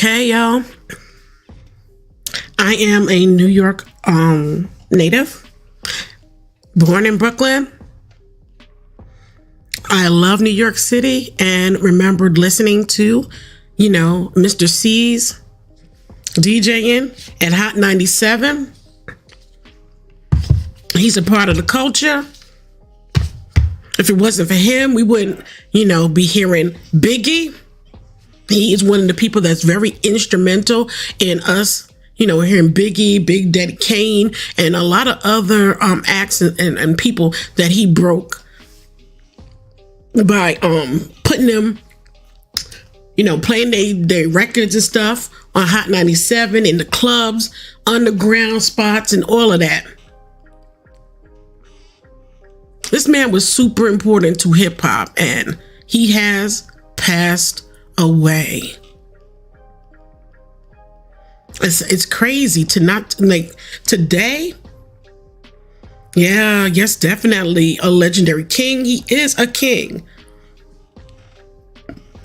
Okay, y'all. I am a New York native, born in Brooklyn. I love New York City and remembered listening to, Mr. C's DJing at Hot 97. He's a part of the culture. If it wasn't for him, we wouldn't, be hearing Biggie. He is one of the people that's very instrumental in us, hearing Biggie, Big Daddy Kane, and a lot of other acts and people that he broke by putting them, playing their records and stuff on Hot 97 in the clubs, underground spots, and all of that. This man was super important to hip hop, and he has passed away. It's crazy to not today. Yeah, yes, definitely a legendary king. He is a king.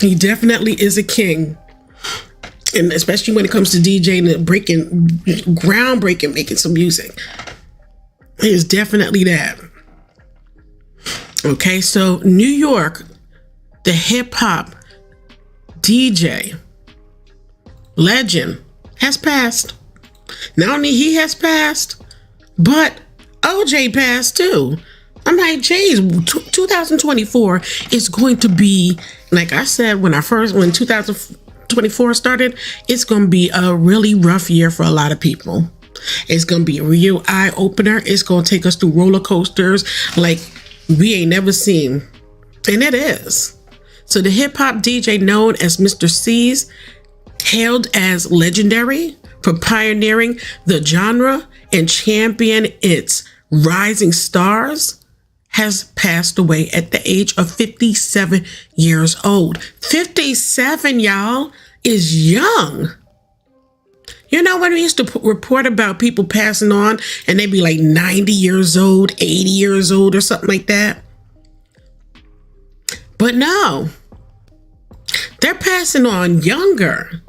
He definitely is a king. And especially when it comes to DJing and groundbreaking, making some music. He is definitely that. Okay, so New York, the hip hop DJ legend has passed. Not only he has passed, but O.J passed too. I'm like, geez, 2024 is going to be, like I said, when 2024 started, it's going to be a really rough year for a lot of people. It's going to be a real eye opener. It's going to take us through roller coasters like we ain't never seen. And it is. So the hip hop DJ known as Mr. C's, hailed as legendary for pioneering the genre and champion its rising stars, has passed away at the age of 57 years old. 57, y'all, is young. When we used to report about people passing on and they'd be like 90 years old, 80 years old or something like that. But no, they're passing on younger.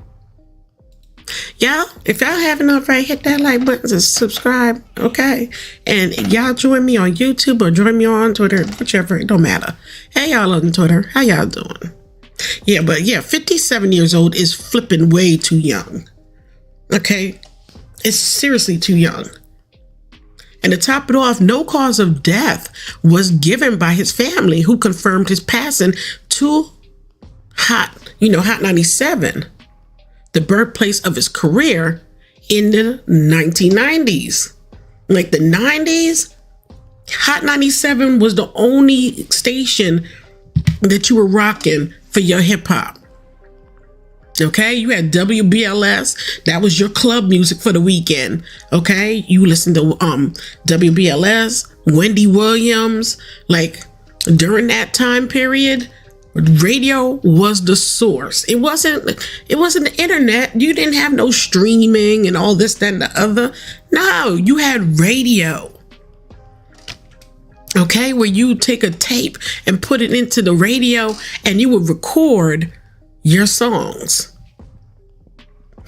Y'all, if y'all haven't already, hit that like button and subscribe, okay? And y'all join me on YouTube or join me on Twitter, whichever, it don't matter. Hey, y'all on Twitter, how y'all doing? Yeah, but 57 years old is flipping way too young. Okay, it's seriously too young. And to top it off, no cause of death was given by his family, who confirmed his passing to Hot 97, the birthplace of his career in the 1990s. Like the 90s, Hot 97 was the only station that you were rocking for your hip hop. Okay, you had WBLS. That was your club music for the weekend. Okay, you listened to WBLS, Wendy Williams. Like during that time period, radio was the source. It wasn't the internet. You didn't have no streaming and all this, that, and the other. No, you had radio. Okay, where you take a tape and put it into the radio and you would record your songs.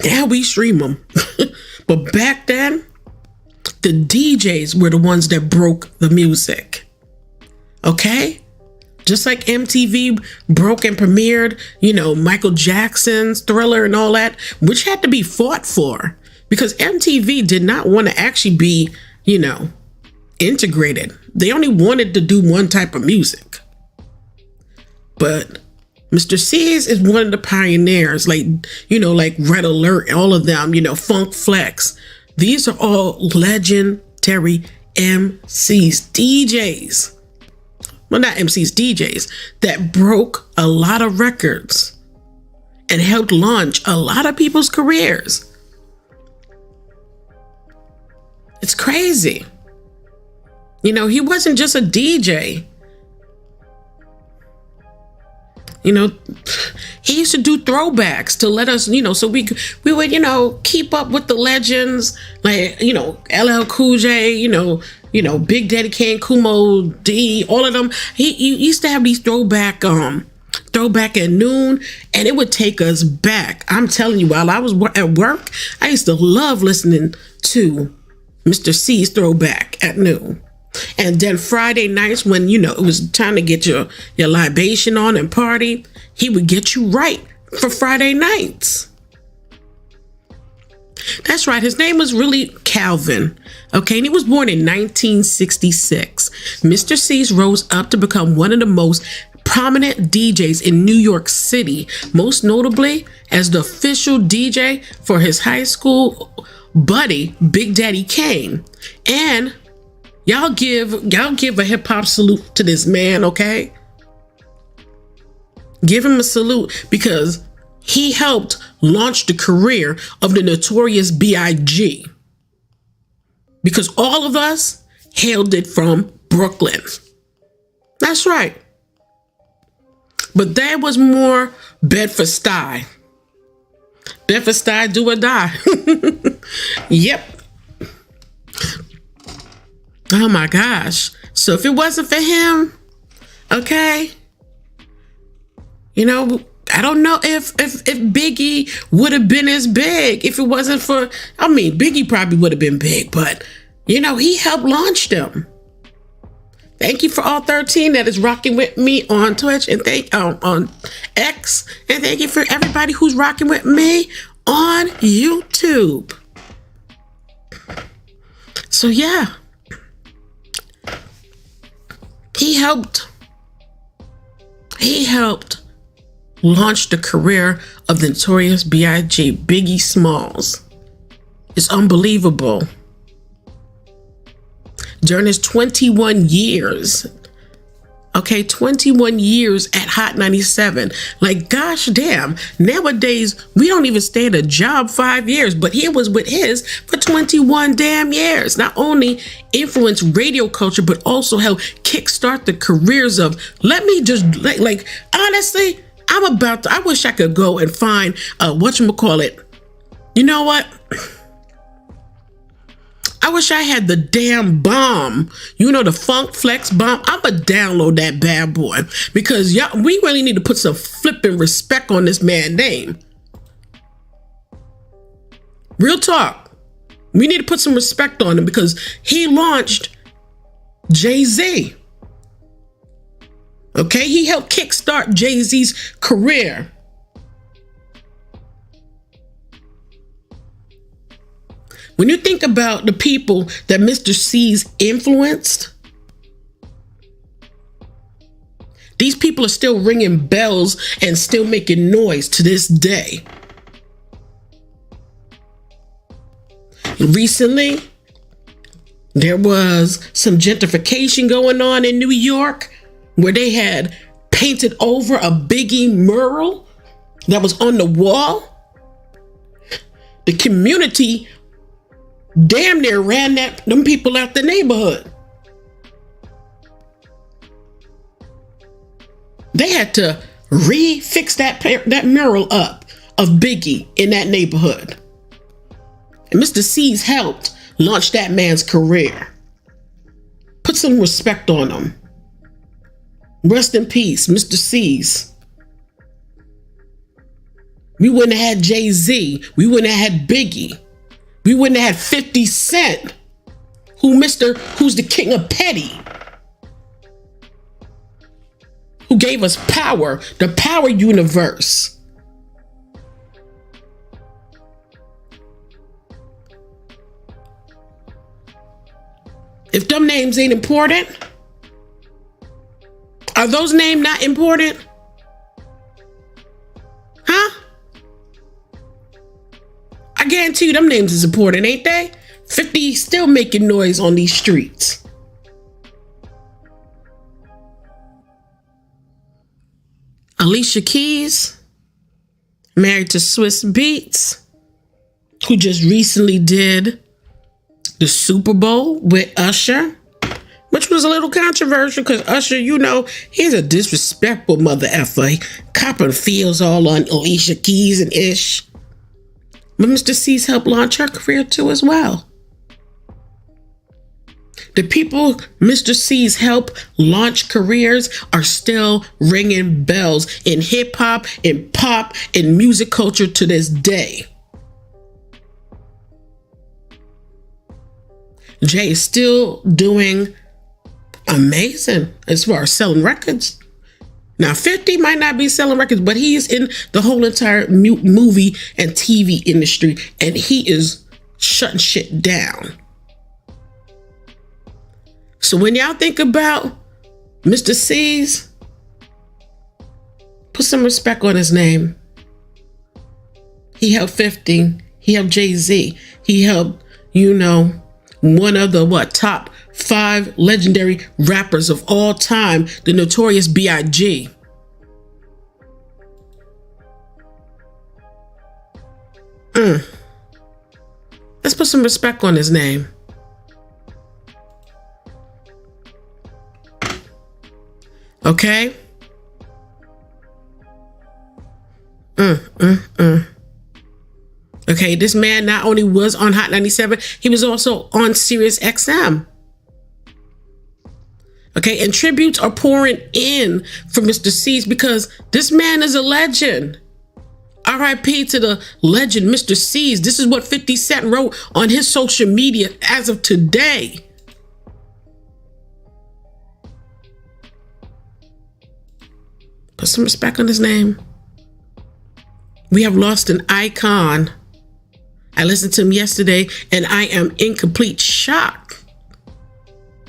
Now we stream them. But back then, the DJs were the ones that broke the music. Okay? Just like MTV broke and premiered, Michael Jackson's Thriller and all that, which had to be fought for because MTV did not want to actually be, integrated. They only wanted to do one type of music. But Mr. C's is one of the pioneers, like Red Alert, all of them, Funk Flex. These are all legendary MCs, DJs. Well, not MCs, DJs that broke a lot of records and helped launch a lot of people's careers. It's crazy. He wasn't just a DJ. He used to do throwbacks to let us, so we would, keep up with the legends, like, LL Cool J, Big Daddy Kane, Kumo D, all of them. He used to have these throwback Throwback at Noon, and it would take us back. I'm telling you, while I was at work, I used to love listening to Mr. C's Throwback at Noon. And then Friday nights, when, you know, it was time to get your libation on and party, he would get you right for Friday nights. That's right. His name was really Calvin. Okay. And he was born in 1966. Mr. C's rose up to become one of the most prominent DJs in New York City, most notably as the official DJ for his high school buddy, Big Daddy Kane. And y'all give a hip hop salute to this man, okay? Give him a salute because he helped launch the career of the Notorious B.I.G. because all of us hailed it from Brooklyn. That's right. But there was more Bedford-Stuyvesant. Bedford-Stuyvesant, do or die. Yep. Oh my gosh. So if it wasn't for him, okay, you know, I don't know if Biggie would have been as big if it wasn't for, I mean, Biggie probably would have been big, but, you know, he helped launch them. Thank you for all 13 that is rocking with me on Twitch and on X. And thank you for everybody who's rocking with me on YouTube. So yeah, he helped launch the career of the Notorious B.I.G. Biggie Smalls. It's unbelievable. During his 21 years, 21 years at Hot 97. Like, gosh damn, nowadays, we don't even stay at a job 5 years, but he was with his for 21 damn years. Not only influenced radio culture, but also helped kickstart the careers of, let me just, like honestly, I wish I could go and find, whatchamacallit. You know what? I wish I had the damn bomb. You know, the Funk Flex bomb. I'ma download that bad boy because y'all, we really need to put some flipping respect on this man's name. Real talk. We need to put some respect on him because he launched Jay-Z. Okay, he helped kickstart Jay-Z's career. When you think about the people that Mr. C's influenced, these people are still ringing bells and still making noise to this day. Recently, there was some gentrification going on in New York where they had painted over a Biggie mural that was on the wall. The community damn near ran them people out the neighborhood. They had to refix that mural up of Biggie in that neighborhood. And Mr. C's helped launch that man's career. Put some respect on him. Rest in peace, Mr. C's. We wouldn't have had Jay-Z. We wouldn't have had Biggie. We wouldn't have had 50 Cent, who's the king of petty, who gave us power, the power universe. If them names ain't important, are those names not important? Huh? I guarantee you them names is important, ain't they? 50 still making noise on these streets. Alicia Keys, married to Swiss Beats, who just recently did the Super Bowl with Usher, which was a little controversial because Usher, you know, he's a disrespectful mother effer. He copping feels all on Alicia Keys and ish. But Mr. C's helped launch her career too as well. The people Mr. C's help launch careers are still ringing bells in hip hop, in pop, in music culture to this day. Jay is still doing amazing as far as selling records. Now, 50 might not be selling records, but he is in the whole entire movie and TV industry, and he is shutting shit down. So when y'all think about Mr. C's, put some respect on his name. He helped 50. He helped Jay-Z. He helped, one of the top 5 legendary rappers of all time, the Notorious B.I.G. Let's put some respect on his name. Okay? Okay, this man not only was on Hot 97, he was also on Sirius XM. Okay, and tributes are pouring in for Mr. C's because this man is a legend. R.I.P. to the legend, Mr. C's. This is what 50 Cent wrote on his social media as of today. Put some respect on his name. We have lost an icon. I listened to him yesterday and I am in complete shock.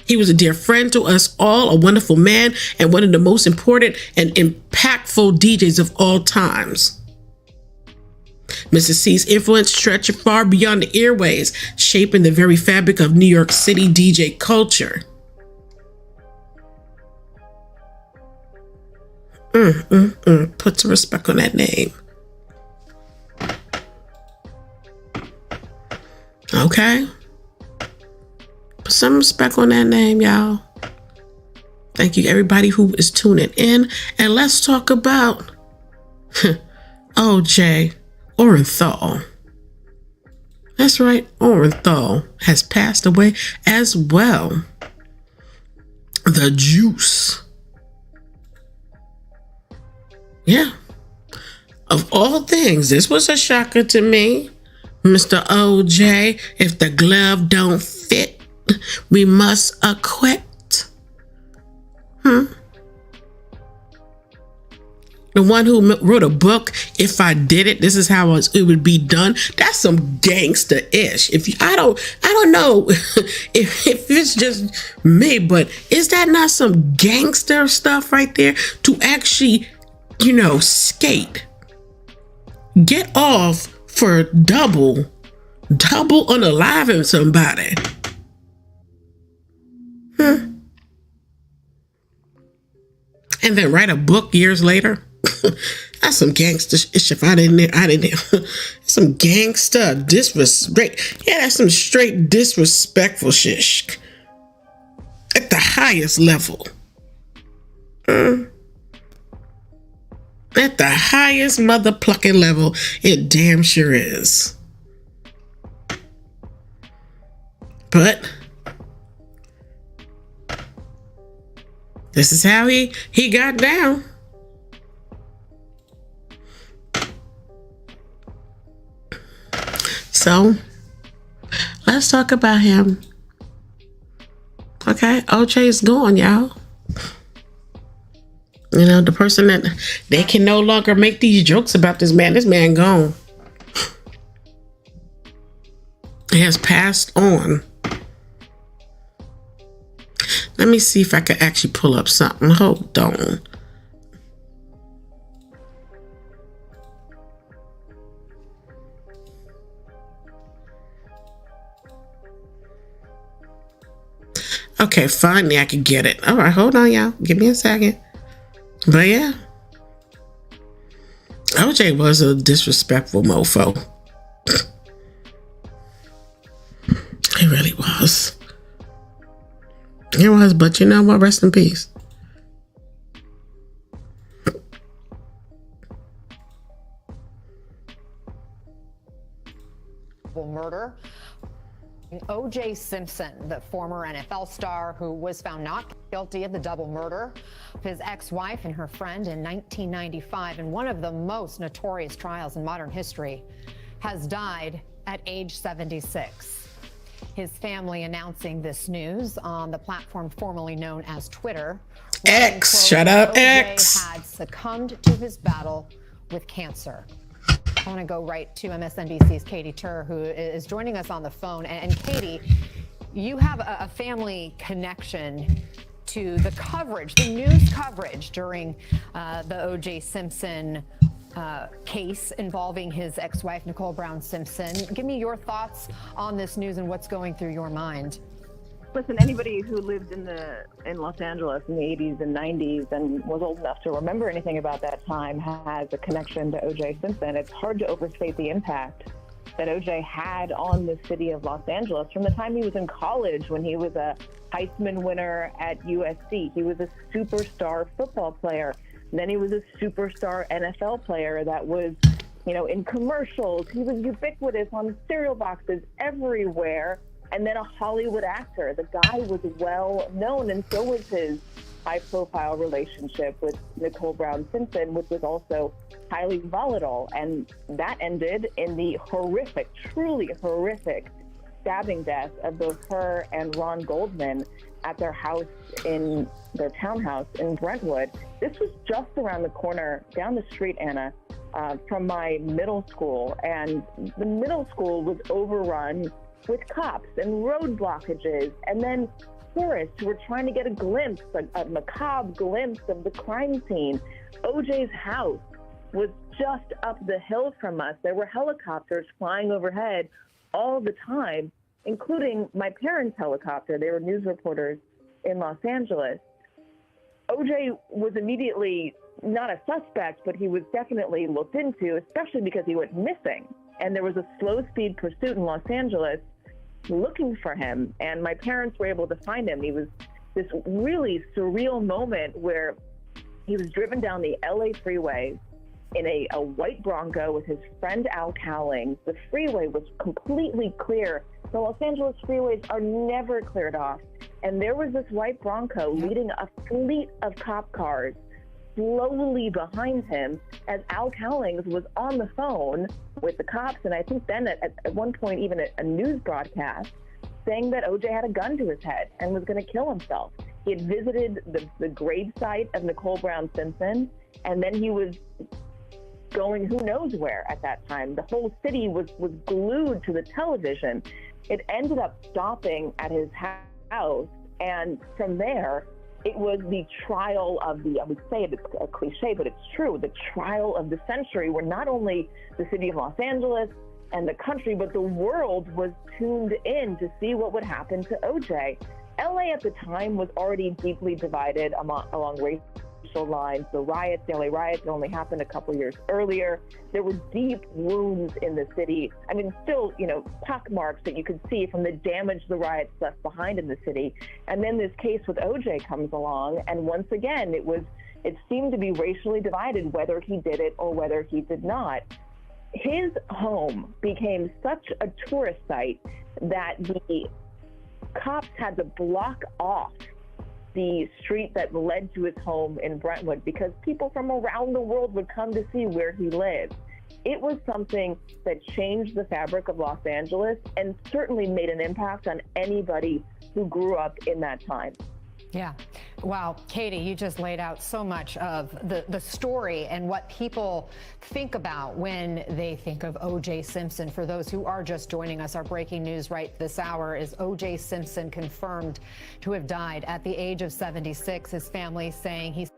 He was a dear friend to us all, a wonderful man, and one of the most important and impactful DJs of all times. Mr. C's influence stretched far beyond the airways, shaping the very fabric of New York City DJ culture. Put some respect on that name. Okay? Put some respect on that name, y'all. Thank you, everybody who is tuning in. And let's talk about O.J. Orenthal. That's right, Orenthal has passed away as well. The juice. Yeah. Of all things, this was a shocker to me. Mr. O.J., if the glove don't fit, we must acquit. The one who wrote a book, If I Did It, This Is How It Would Be Done. That's some gangster-ish. I don't know if it's just me, but is that not some gangster stuff right there? To actually, skate. Get off for double unaliving somebody. And then write a book years later. That's some gangster shit. I didn't. Some gangster disrespect. Yeah, that's some straight disrespectful shit at the highest level. At the highest mother plucking level, it damn sure is. But this is how he got down. So let's talk about him. Okay, O.J. is gone, y'all. The person that they can no longer make these jokes about this man gone. He has passed on. Let me see if I can actually pull up something. Hold on. Okay, finally I can get it. All right, hold on, y'all. Give me a second. But yeah, O.J. was a disrespectful mofo. He really was. He was, but you know what? Rest in peace. Murder. O.J. Simpson, the former NFL star who was found not guilty of the double murder of his ex-wife and her friend in 1995 in one of the most notorious trials in modern history, has died at age 76. His family announcing this news on the platform formerly known as Twitter. X, shut up, O.J. X. had succumbed to his battle with cancer. I want to go right to MSNBC's Katie Tur, who is joining us on the phone. And Katie, you have a family connection to the coverage, the news coverage during the O.J. Simpson case involving his ex-wife, Nicole Brown Simpson. Give me your thoughts on this news and what's going through your mind. Listen, anybody who lived in Los Angeles in the 80s and 90s and was old enough to remember anything about that time has a connection to O.J. Simpson. It's hard to overstate the impact that O.J. had on the city of Los Angeles from the time he was in college, when he was a Heisman winner at USC. He was a superstar football player. And then he was a superstar NFL player that was, in commercials. He was ubiquitous on cereal boxes everywhere. And then a Hollywood actor. The guy was well known, and so was his high-profile relationship with Nicole Brown Simpson, which was also highly volatile. And that ended in the horrific, truly horrific stabbing death of both her and Ron Goldman at their house, in their townhouse in Brentwood. This was just around the corner, down the street, Anna, from my middle school. And the middle school was overrun with cops and road blockages, and then tourists who were trying to get a macabre glimpse of the crime scene. OJ's house was just up the hill from us. There were helicopters flying overhead all the time, including my parents' helicopter. They were news reporters in Los Angeles. OJ was immediately not a suspect, but he was definitely looked into, especially because he went missing. And there was a slow-speed pursuit in Los Angeles looking for him, and my parents were able to find him. He was this really surreal moment where he was driven down the LA freeway in a white Bronco with his friend Al Cowling. The freeway was completely clear. The Los Angeles freeways are never cleared off. And there was this white Bronco leading a fleet of cop cars slowly behind him as Al Cowlings was on the phone with the cops, and I think then at one point even a news broadcast, saying that OJ had a gun to his head and was going to kill himself. He had visited the grave site of Nicole Brown Simpson, and then he was going who knows where at that time. The whole city was glued to the television. It ended up stopping at his house, and from there, it was the trial of I would say it's a cliche, but it's true, the trial of the century, where not only the city of Los Angeles and the country, but the world was tuned in to see what would happen to OJ. LA at the time was already deeply divided along racial lines. The LA riots only happened a couple years earlier. There were deep wounds in the city. I mean, still, pock marks that you could see from the damage the riots left behind in the city. And then this case with OJ comes along, and once again, it seemed to be racially divided whether he did it or whether he did not. His home became such a tourist site that the cops had to block off the street that led to his home in Brentwood because people from around the world would come to see where he lived. It was something that changed the fabric of Los Angeles and certainly made an impact on anybody who grew up in that time. Yeah. Wow. Katie, you just laid out so much of the story and what people think about when they think of O.J. Simpson. For those who are just joining us, our breaking news right this hour is O.J. Simpson confirmed to have died at the age of 76. His family saying he's...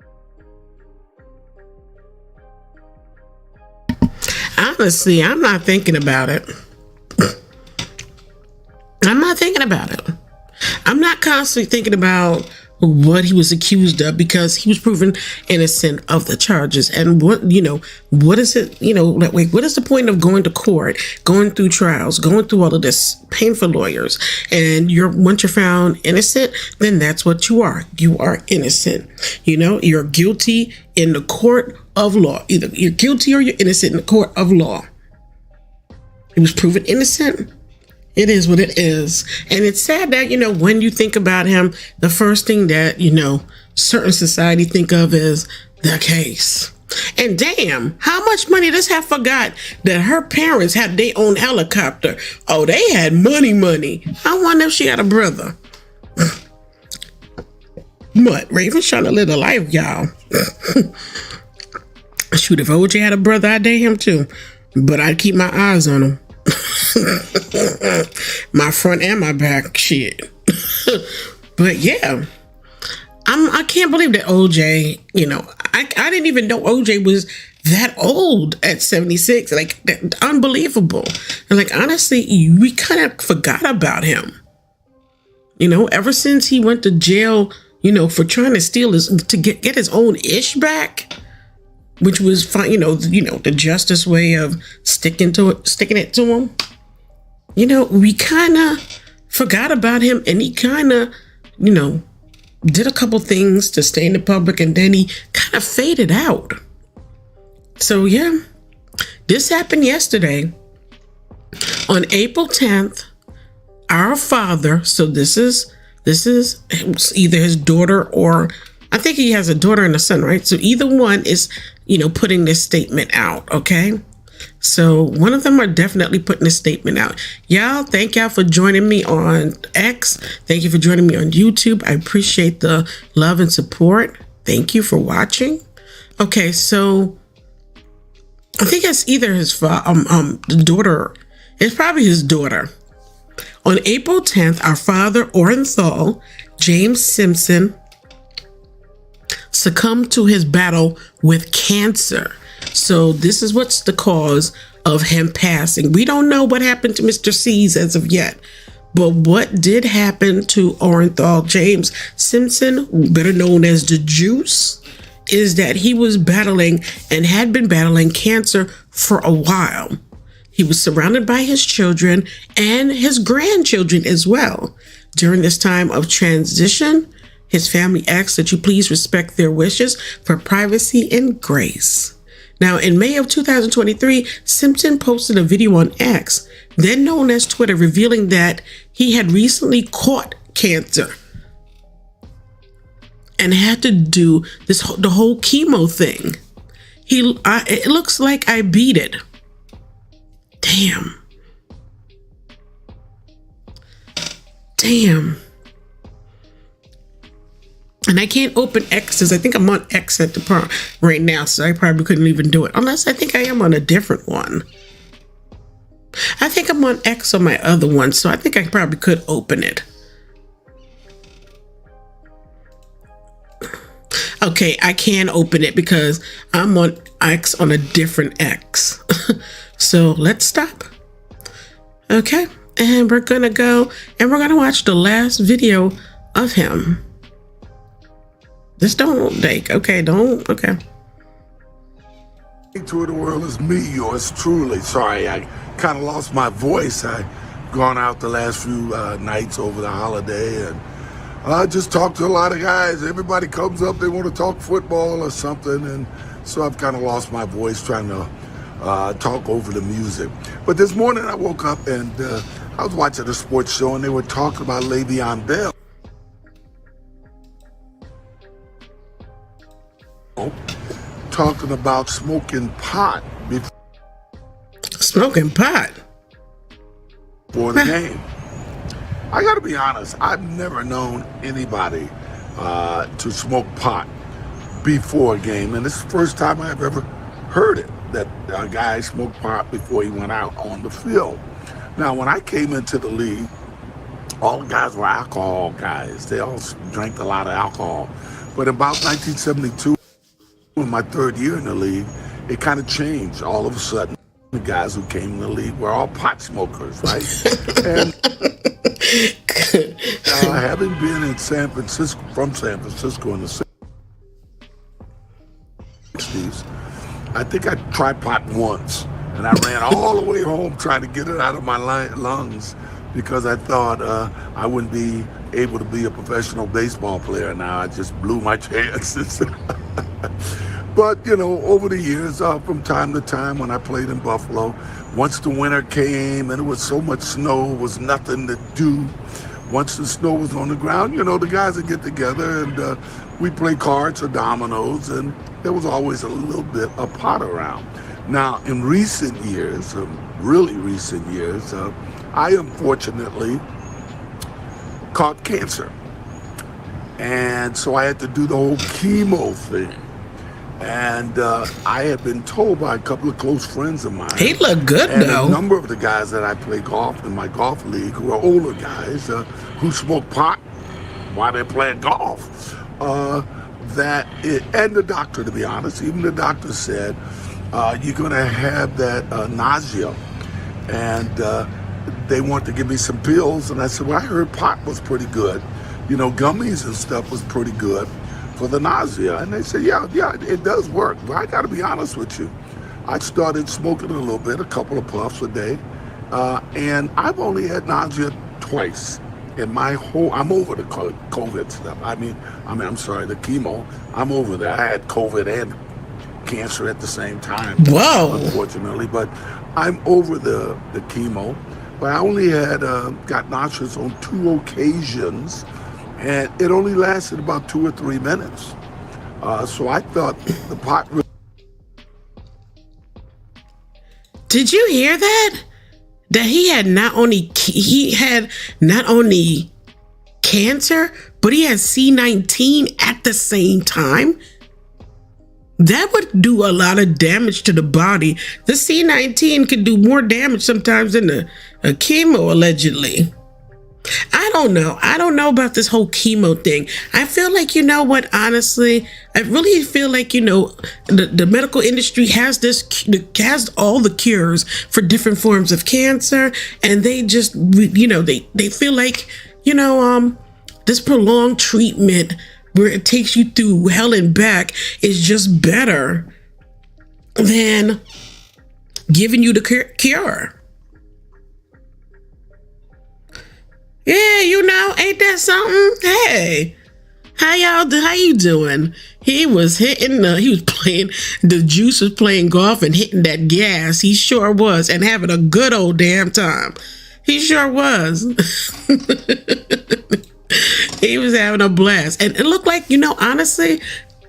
Honestly, I'm not thinking about it. I'm not thinking about it. I'm not constantly thinking about what he was accused of because he was proven innocent of the charges. And what is it, what is the point of going to court, going through trials, going through all of this, paying for lawyers, and once you're found innocent, then that's what you are. You are innocent. You're guilty in the court of law. Either you're guilty or you're innocent in the court of law. He was proven innocent. It is what it is. And it's sad that, when you think about him, the first thing that, certain society think of is the case. And damn, how much money this half forgot that her parents had their own helicopter. Oh, they had money. I wonder if she had a brother. What? Raven's trying to live a life, y'all. Shoot, if OJ had a brother, I'd date him too. But I'd keep my eyes on him. My front and my back, shit. But yeah, I can't believe that OJ, I didn't even know OJ was that old at 76. Like, unbelievable. And like, honestly, we kind of forgot about him. Ever since he went to jail, for trying to steal to get his own ish back, which was fine, the justice way of sticking it to him. We kind of forgot about him, and he kind of, did a couple things to stay in the public, and then he kind of faded out. So yeah, this happened yesterday on April 10th. Our father, so this is either his daughter, or I think he has a daughter and a son, right? So either one is, putting this statement out, okay? So one of them are definitely putting this statement out. Y'all, thank y'all for joining me on X. Thank you for joining me on YouTube. I appreciate the love and support. Thank you for watching. Okay, so I think it's either his the daughter. It's probably his daughter. On April 10th, our father, Orenthal James Simpson, succumbed to his battle with cancer. So this is what's the cause of him passing. We don't know what happened to Mr. C's as of yet, but what did happen to Orenthal James Simpson, better known as the Juice, is that he was battling and had been battling cancer for a while. He was surrounded by his children and his grandchildren as well. During this time of transition, his family asked that you please respect their wishes for privacy and grace. Now, in May of 2023, Simpson posted a video on X, then known as Twitter, revealing that he had recently caught cancer and had to do the whole chemo thing. It looks like I beat it. Damn. And I can't open X's. I think I'm on X at the part right now, so I probably couldn't even do it. Unless I think I am on a different one. I think I'm on X on my other one, so I think I probably could open it. Okay, I can open it because I'm on X on a different X. So let's stop. Okay, and we're gonna go and we're gonna watch the last video of him. Just don't like, okay. To the world is me, yours truly. Sorry, I kind of lost my voice. I've gone out the last few nights over the holiday, and I just talked to a lot of guys. Everybody comes up, they want to talk football or something, and so I've kind of lost my voice trying to talk over the music. But this morning I woke up and I was watching a sports show, and they were talking about Le'Veon Bell. Talking about smoking pot before the game. I gotta be honest, I've never known anybody to smoke pot before a game, and this is the first time I've ever heard it, that a guy smoked pot before he went out on the field. Now, when I came into the league, all the guys were alcohol guys. They all drank a lot of alcohol. But about 1972, in my third year in the league, it kind of changed. All of a sudden, the guys who came in the league were all pot smokers, right? And having been in San Francisco in the 60s, I think I tried pot once, and I ran all the way home trying to get it out of my lungs because I thought I wouldn't be able to be a professional baseball player now. I just blew my chances. But, over the years, from time to time when I played in Buffalo, once the winter came and it was so much snow, it was nothing to do. Once the snow was on the ground, the guys would get together and we'd play cards or dominoes, and there was always a little bit of pot around. Now, in recent years, really recent years, I unfortunately caught cancer. And so I had to do the whole chemo thing. And I had been told by a couple of close friends of mine. He looked good, and though. A number of the guys that I play golf in my golf league, who are older guys who smoke pot while they're playing golf, and the doctor, to be honest, even the doctor said, you're going to have that nausea. And they want to give me some pills. And I said, well, I heard pot was pretty good. Gummies and stuff was pretty good for the nausea. And they said, yeah, it does work. But I got to be honest with you. I started smoking a little bit, a couple of puffs a day. And I've only had nausea twice in my whole, I'm over the COVID stuff. I'm sorry, the chemo. I'm over that. I had COVID and cancer at the same time. Whoa. Unfortunately, but I'm over the chemo. But I only had got nauseous on 2 occasions, and it only lasted about 2 or 3 minutes. So I thought the pot. Did you hear that? That he had not only cancer, but he had C19 at the same time. That would do a lot of damage to the body. The C19 could do more damage sometimes than a chemo, allegedly. I don't know. I don't know about this whole chemo thing. I feel like, honestly, I really feel like, the medical industry has all the cures for different forms of cancer. And they just, they feel like, this prolonged treatment where it takes you through hell and back is just better than giving you the cure. Yeah, ain't that something? Hey, how you doing? He was playing, the juice was playing golf and hitting that gas. He sure was, and having a good old damn time. He sure was. He was having a blast. And it looked like, honestly,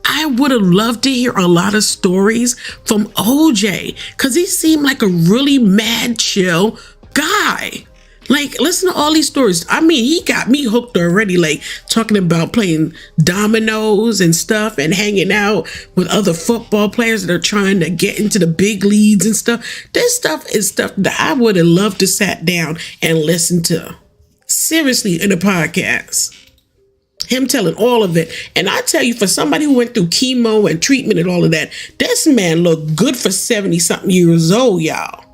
I would have loved to hear a lot of stories from OJ, because he seemed like a really mad, chill guy. Like, listen to all these stories. He got me hooked already, like talking about playing dominoes and stuff and hanging out with other football players that are trying to get into the big leagues and stuff. This stuff is stuff that I would have loved to sat down and listen to. Seriously, in a podcast. Him telling all of it. And I tell you, for somebody who went through chemo and treatment and all of that, this man looked good for 70-something years old, y'all.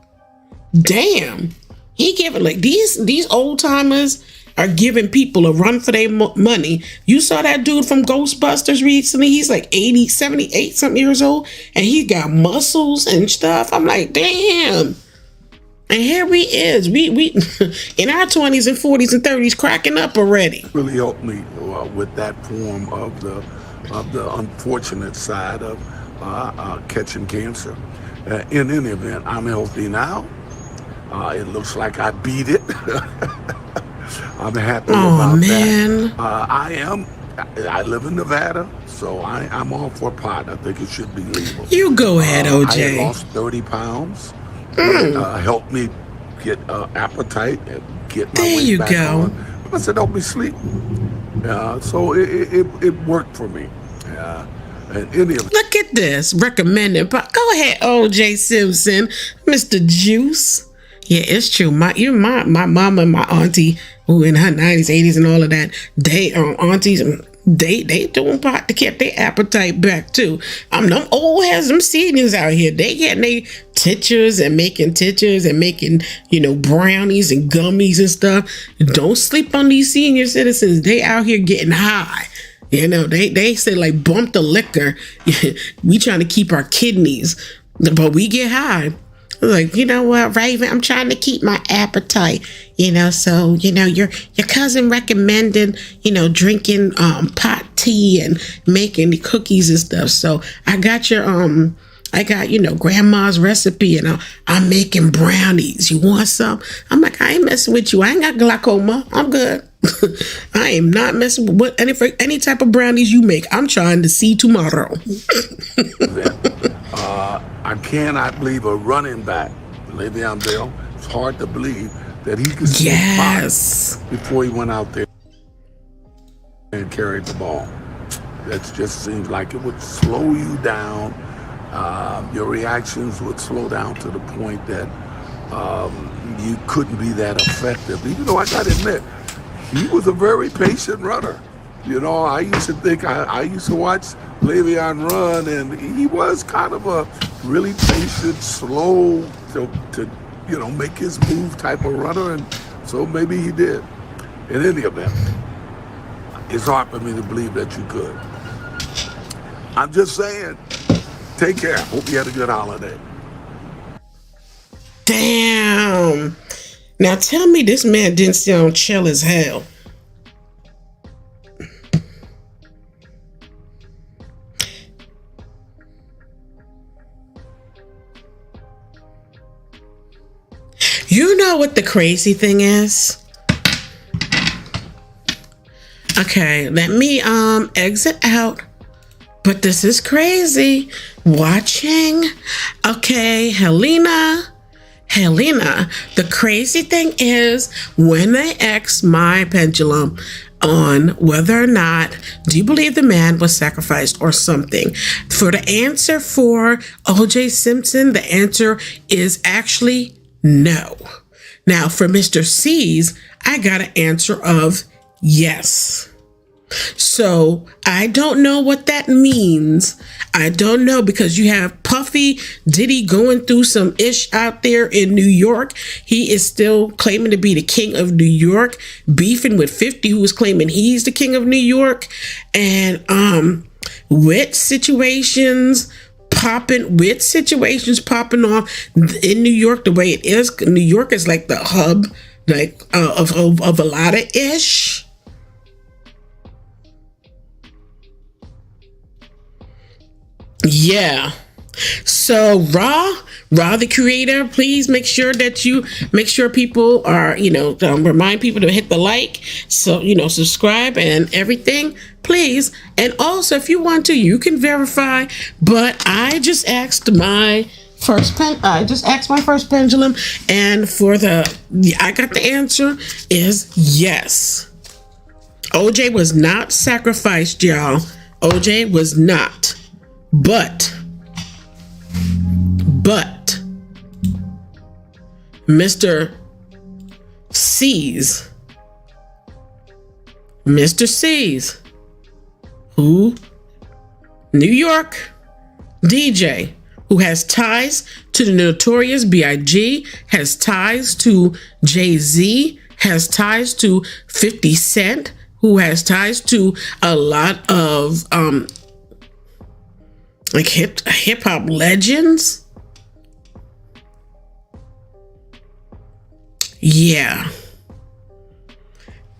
Damn. He giving, like, these old timers are giving people a run for their money. You saw that dude from Ghostbusters recently. He's like 80, 78 something years old, and he got muscles and stuff. I'm like, damn. And here we is. We in our 20s and 40s and 30s cracking up already. Really helped me with that form of the unfortunate side of catching cancer. In any event, I'm healthy now. It looks like I beat it. I'm happy about that. I live in Nevada, so I'm all for pot. I think it should be legal. You go ahead, OJ. I lost 30 pounds. Helped me get appetite and get my weight back on. Plus, it helped me sleep. So it worked for me. Look at this. Recommended. Go ahead, O.J. Simpson, Mr. Juice. Yeah, it's true. My mama and my auntie, who in her 90s, 80s, and all of that, they aunties, they doing pot to keep their appetite back too. Them old heads, them seniors out here, they getting their titchers and making brownies and gummies and stuff. Don't sleep on these senior citizens. They out here getting high. They say, like, bump the liquor. We trying to keep our kidneys, but we get high. Like, you know what, Raven, I'm trying to keep my appetite, so, your cousin recommended, drinking pot tea and making the cookies and stuff. So I got grandma's recipe, and I'm making brownies. You want some? I'm like, I ain't messing with you. I ain't got glaucoma. I'm good. I am not messing with any type of brownies you make. I'm trying to see tomorrow. I cannot believe a running back, Le'Veon Bell. It's hard to believe that he could smoke pot before he went out there and carried the ball. That just seems like it would slow you down. Your reactions would slow down to the point that you couldn't be that effective. Even though I gotta admit, he was a very patient runner. You know, I used to think, I used to watch Le'Veon run, and he was kind of a really patient, slow to make his move type of runner, and so maybe he did. In any event, it's hard for me to believe that you could. I'm just saying, take care. Hope you had a good holiday. Damn. Now tell me this man didn't sound chill as hell. You know what the crazy thing is? Okay, let me exit out. But this is crazy. Watching. Okay, Helena, the crazy thing is when they asked my pendulum on whether or not, do you believe the man was sacrificed or something? For the answer for O.J. Simpson, the answer is actually no. Now for Mr. C's, I got an answer of yes. So I don't know what that means. I don't know, because you have Puffy Diddy going through some ish out there in New York. He is still claiming to be the king of New York, beefing with 50, who is claiming he's the king of New York. And with situations popping off in New York the way it is. New York is like the hub of a lot of ish. Yeah. So Raw the creator, please make sure people are, remind people to hit the like, so, subscribe and everything, please. And also, if you want to, you can verify, but I just asked my first pendulum, and I got the answer is yes. OJ was not sacrificed, y'all. OJ was not. But Mr. C's, who New York DJ, who has ties to the Notorious B.I.G, has ties to Jay-Z, has ties to 50 Cent, who has ties to a lot of hip hop legends. Yeah.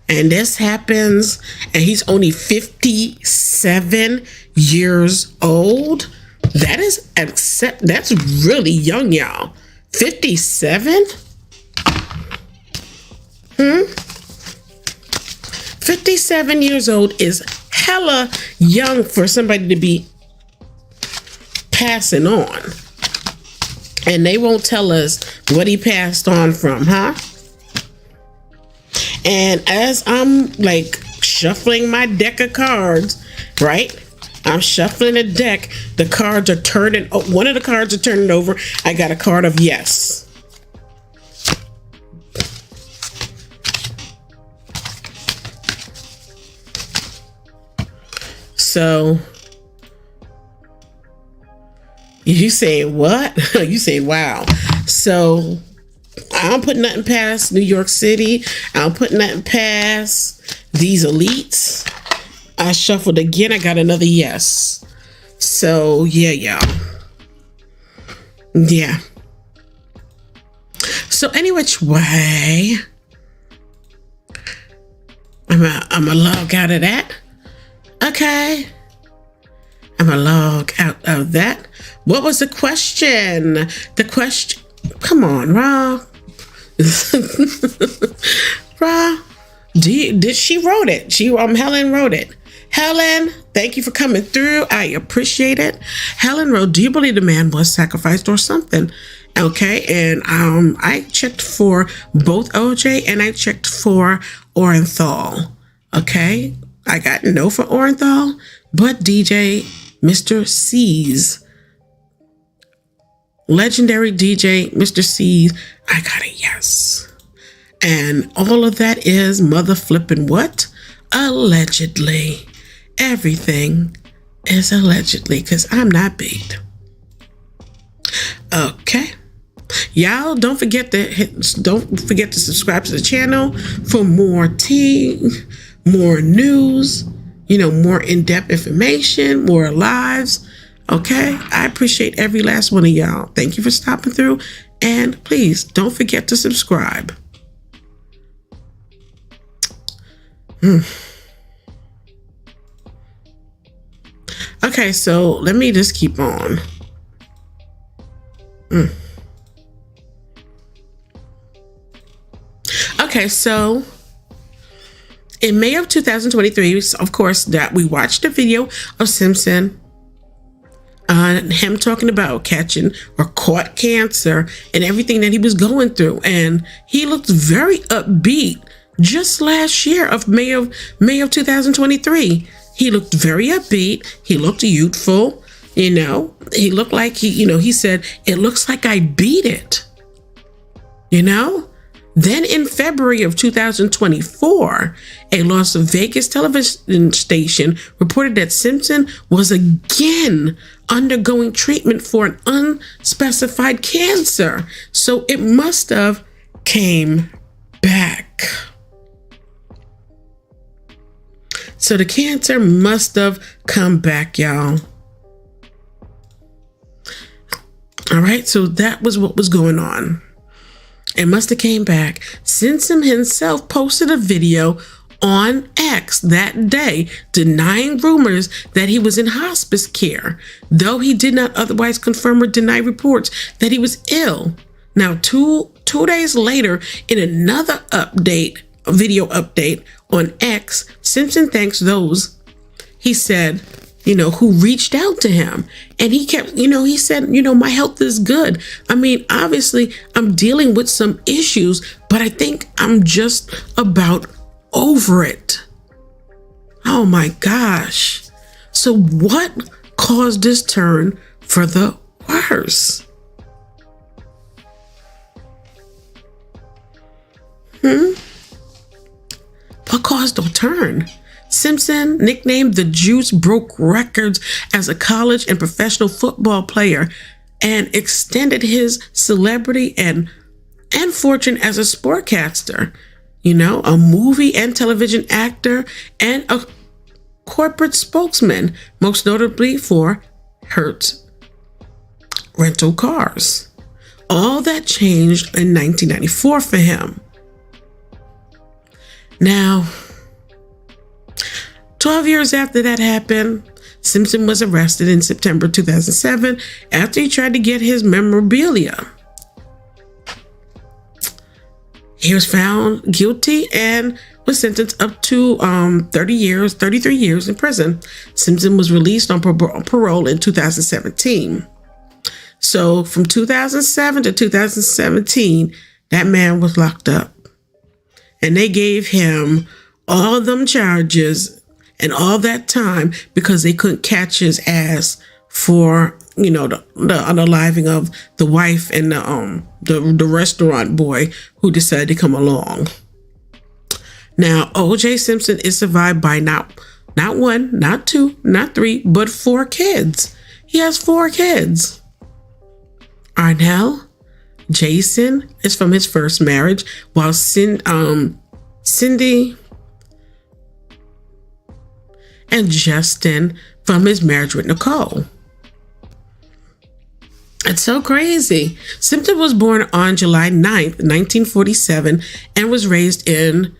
And this happens, and he's only 57 years old. That's really young, y'all. 57? 57 years old is hella young for somebody to be passing on. And they won't tell us what he passed on from, huh? And as I'm shuffling my deck of cards, right? I'm shuffling a deck. The cards are turning. One of the cards are turning over. I got a card of yes. So you say what? You say wow. So I don't put nothing past New York City. I don't put nothing past these elites. I shuffled again. I got another yes. So yeah, y'all. Yeah. So any which way, I'm a log out of that. Okay. I'm gonna log out of that. What was the question? The question, come on, Ra. Ra, did she wrote it? Helen wrote it. Helen, thank you for coming through. I appreciate it. Helen wrote, do you believe the man was sacrificed or something? Okay, and I checked for both OJ and I checked for Orenthal. Okay, I got no for Orenthal, but DJ Mr. C's, legendary DJ Mr. C's, I got a yes. And all of that is mother flipping what? Allegedly. Everything is allegedly, because I'm not beat. Okay. Y'all don't forget to subscribe to the channel for more tea, more news, more in-depth information, more lives. Okay. I appreciate every last one of y'all. Thank you for stopping through. And please don't forget to subscribe. Okay, so let me just keep on. Okay, so in May of 2023, of course, that we watched a video of Simpson on him talking about catching or caught cancer and everything that he was going through, and he looked very upbeat just last year of May of 2023. He looked very upbeat. He looked youthful. He looked like he said, it looks like I beat it. Then in February of 2024, a Las Vegas television station reported that Simpson was again undergoing treatment for an unspecified cancer. So it must have came back. So the cancer must have come back, y'all. All right, so that was what was going on. It must have came back. Simpson himself posted a video on X that day denying rumors that he was in hospice care, though he did not otherwise confirm or deny reports that he was ill. Now, two days later, in another video update on X, Simpson thanks those, he said, who reached out to him. And he kept, he said, my health is good. I mean, obviously, I'm dealing with some issues, but I think I'm just about over it. Oh my gosh. So what caused this turn for the worse? What caused the turn? Simpson, nicknamed the Juice, broke records as a college and professional football player and extended his celebrity and fortune as a sportcaster, a movie and television actor and a corporate spokesman, most notably for Hertz rental cars. All that changed in 1994 for him. Now, 12 years after that happened, Simpson was arrested in September 2007 after he tried to get his memorabilia. He was found guilty and was sentenced up to 33 years in prison. Simpson was released on parole in 2017. So from 2007 to 2017, that man was locked up. And they gave him all them charges and all that time because they couldn't catch his ass for, the unaliving of the wife and the restaurant boy who decided to come along. Now, O.J. Simpson is survived by not one, not two, not three, but 4 kids. He has 4 kids. Arnell, Jason is from his first marriage, while Cindy and Justin from his marriage with Nicole. It's so crazy. Simpson was born on July 9th, 1947, and was raised in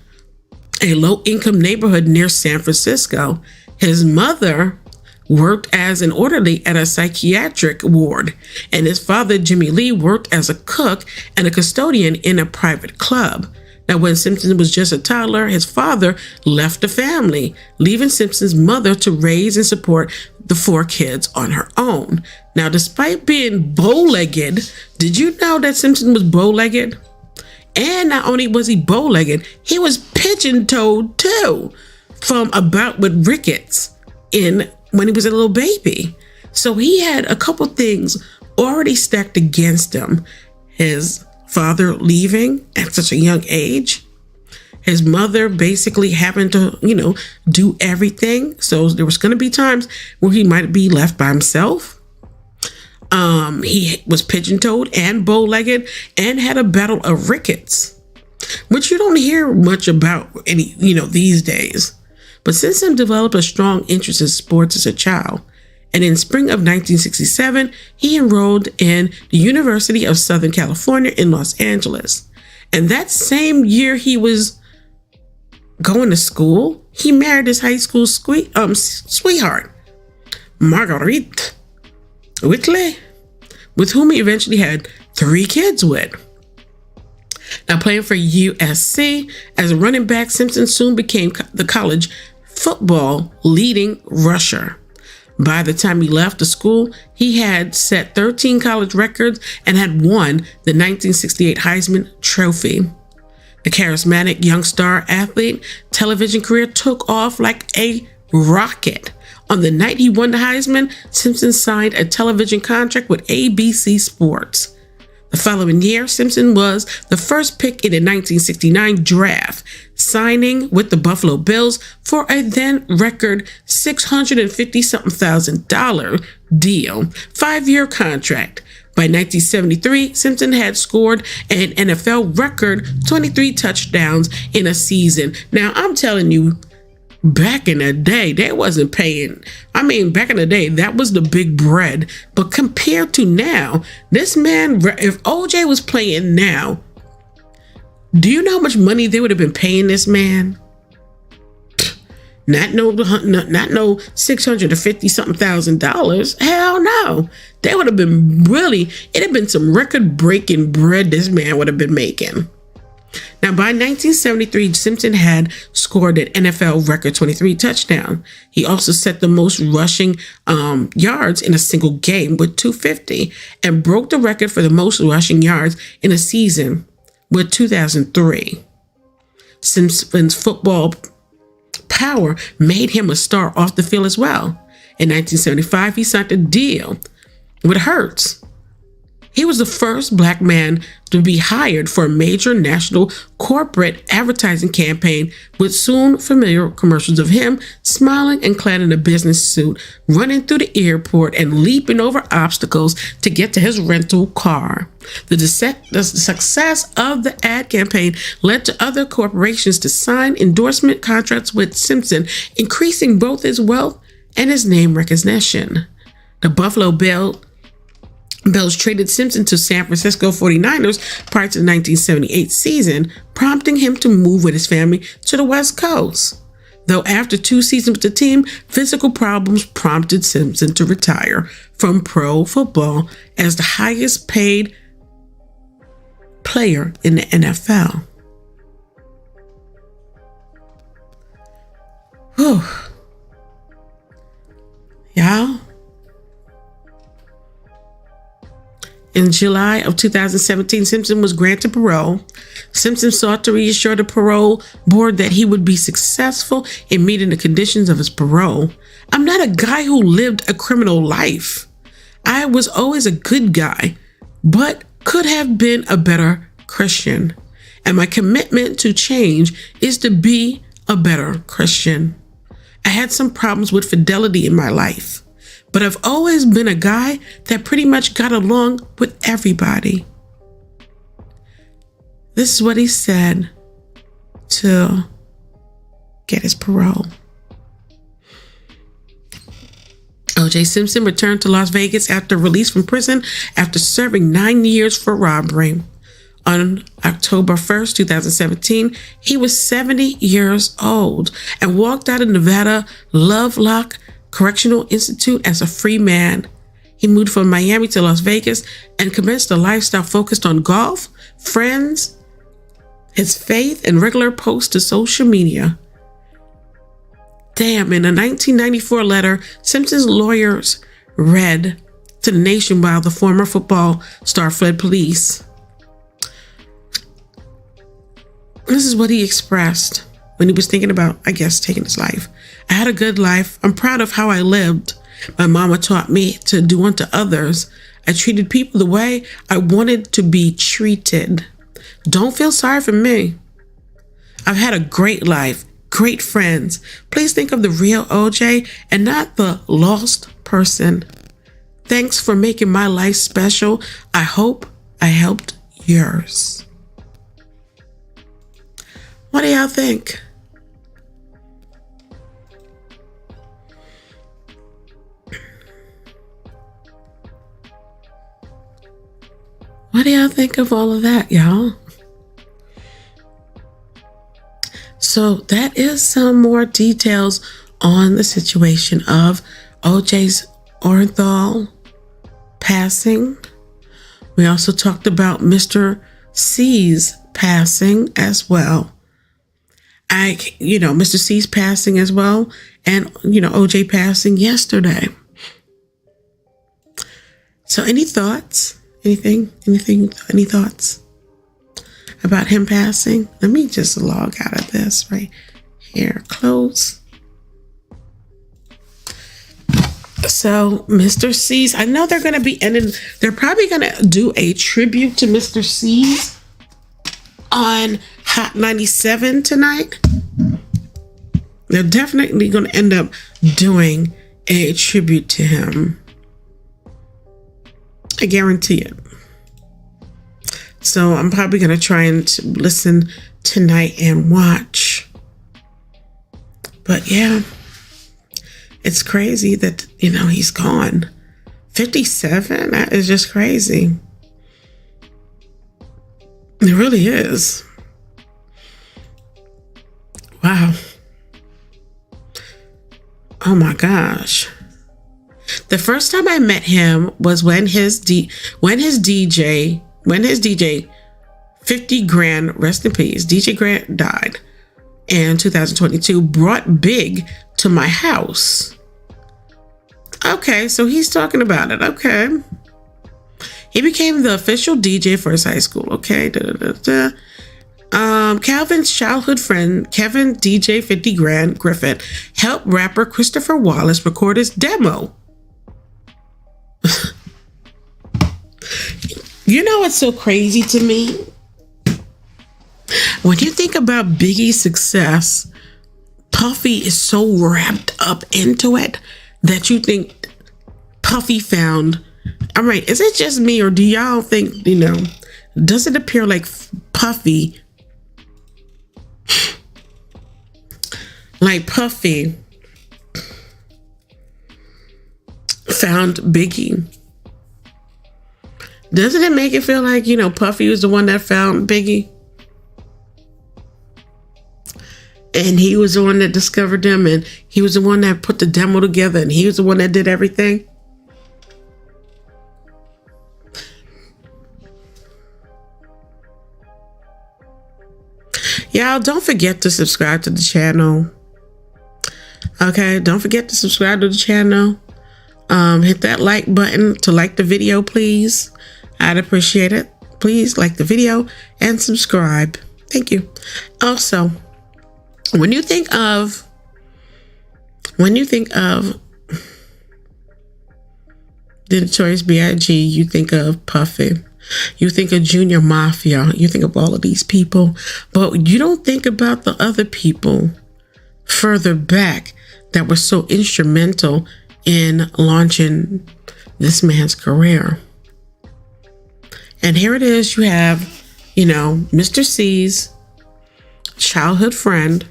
a low-income neighborhood near San Francisco. His mother worked as an orderly at a psychiatric ward, and his father, Jimmy Lee, worked as a cook and a custodian in a private club. Now, when Simpson was just a toddler, his father left the family, leaving Simpson's mother to raise and support the 4 kids on her own. Now, despite being bow-legged, did you know that Simpson was bow-legged? And not only was he bow-legged, he was pigeon-toed too, from a bout with rickets when he was a little baby. So he had a couple things already stacked against him. His father leaving at such a young age, his mother basically having to, do everything. So there was going to be times where he might be left by himself. He was pigeon-toed and bow-legged and had a battle of rickets, which you don't hear much about these days. But Simpson developed a strong interest in sports as a child. And in spring of 1967, he enrolled in the University of Southern California in Los Angeles. And that same year he was going to school, he married his high school sweetheart, Marguerite Whitley, with whom he eventually had 3 kids with. Now, playing for USC as a running back, Simpson soon became the college football leading rusher. By the time he left the school, he had set 13 college records and had won the 1968 Heisman Trophy. The charismatic young star athlete television career took off like a rocket. On the night he won the Heisman, Simpson signed a television contract with ABC Sports. The following year, Simpson was the first pick in the 1969 draft, signing with the Buffalo Bills for a then record $650,000 deal, 5-year contract. By 1973, Simpson had scored an NFL record 23 touchdowns in a season. Now, I'm telling you, back in the day, they wasn't paying. Back in the day, that was the big bread. But compared to now, this man, if OJ was playing now, do you know how much money they would have been paying this man? Not no $650,000. Hell no. They would have been it'd have been some record-breaking bread this man would have been making. Now, by 1973, Simpson had scored an NFL record 23 touchdowns. He also set the most rushing yards in a single game with 250 and broke the record for the most rushing yards in a season with 2003. Simpson's football power made him a star off the field as well. In 1975, he signed a deal with Hertz. He was the first Black man to be hired for a major national corporate advertising campaign, with soon familiar commercials of him smiling and clad in a business suit, running through the airport and leaping over obstacles to get to his rental car. The success of the ad campaign led to other corporations to sign endorsement contracts with Simpson, increasing both his wealth and his name recognition. The Buffalo Bills traded Simpson to San Francisco 49ers prior to the 1978 season, prompting him to move with his family to the West Coast. Though after 2 seasons with the team, physical problems prompted Simpson to retire from pro football as the highest paid player in the NFL. Whew. Y'all. In July of 2017, Simpson was granted parole. Simpson sought to reassure the parole board that he would be successful in meeting the conditions of his parole. I'm not a guy who lived a criminal life. I was always a good guy, but could have been a better Christian. And my commitment to change is to be a better Christian. I had some problems with fidelity in my life, but I've always been a guy that pretty much got along with everybody. This is what he said to get his parole. O.J. Simpson returned to Las Vegas after release from prison after serving 9 years for robbery. On October 1st, 2017, he was 70 years old and walked out of Nevada Lovelock Correctional Institute as a free man. He moved from Miami to Las Vegas and commenced a lifestyle focused on golf, friends, his faith, and regular posts to social media. Damn, in a 1994 letter, Simpson's lawyers read to the nation while the former football star fled police. This is what he expressed when he was thinking about, I guess, taking his life. I had a good life. I'm proud of how I lived. My mama taught me to do unto others. I treated people the way I wanted to be treated. Don't feel sorry for me. I've had a great life, great friends. Please think of the real OJ and not the lost person. Thanks for making my life special. I hope I helped yours. What do y'all think? What do y'all think of all of that, y'all? So that is some more details on the situation of OJ's Orenthal passing. We also talked about Mr. C's passing as well. Mr. C's passing as well, and OJ passing yesterday. So any thoughts? Any thoughts about him passing? Let me just log out of this right here. Close. So Mr. C's, I know they're going to be ending. They're probably going to do a tribute to Mr. C's on Hot 97 tonight. They're definitely going to end up doing a tribute to him. I guarantee it. So I'm probably going to try and listen tonight and watch. But yeah, it's crazy that, he's gone. 57? That is just crazy. It really is. Wow. Oh my gosh. The first time I met him was when his DJ 50 Grand, rest in peace, DJ Grant died in 2022, brought Big to my house. Okay, so he's talking about it. Okay. He became the official DJ for his high school. Okay. Calvin's childhood friend, Kevin DJ 50 Grand Griffith, helped rapper Christopher Wallace record his demo. You know what's so crazy to me? When you think about Biggie's success, Puffy is so wrapped up into it that you think Puffy found. I'm right. Is it just me, or do y'all think, does it appear like Puffy found Biggie? Doesn't it make it feel like, Puffy was the one that found Biggie? And he was the one that discovered him, and he was the one that put the demo together, and he was the one that did everything? Y'all, don't forget to subscribe to the channel. Okay, don't forget to subscribe to the channel. Hit that like button to like the video, please. I'd appreciate it. Please like the video and subscribe. Thank you. Also, when you think of the Notorious B.I.G, you think of Puffy. You think of Junior Mafia. You think of all of these people, but you don't think about the other people further back that were so instrumental in launching this man's career. And here it is. You have, Mr. C's childhood friend,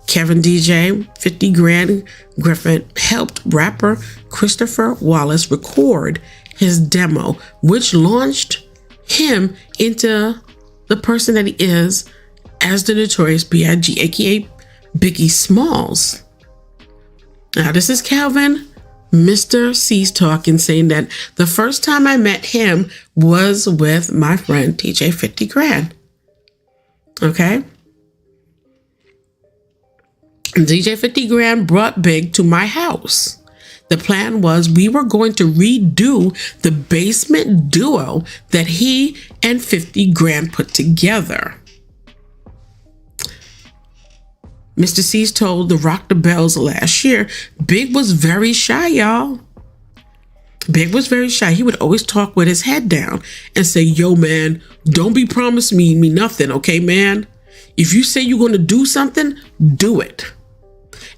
Kevin DJ 50 Grand Griffin, helped rapper Christopher Wallace record his demo, which launched him into the person that he is as the Notorious B.I.G, aka Biggie Smalls. Now, this is Calvin, Mr. C's talking, saying that the first time I met him was with my friend DJ 50 Grand. Okay. DJ 50 Grand brought Big to my house. The plan was we were going to redo the basement duo that he and 50 Grand put together. Mr. C's told the Rock the Bells last year, Big was very shy, y'all. Big was very shy. He would always talk with his head down and say, yo, man, don't be promising me nothing, okay, man? If you say you're going to do something, do it.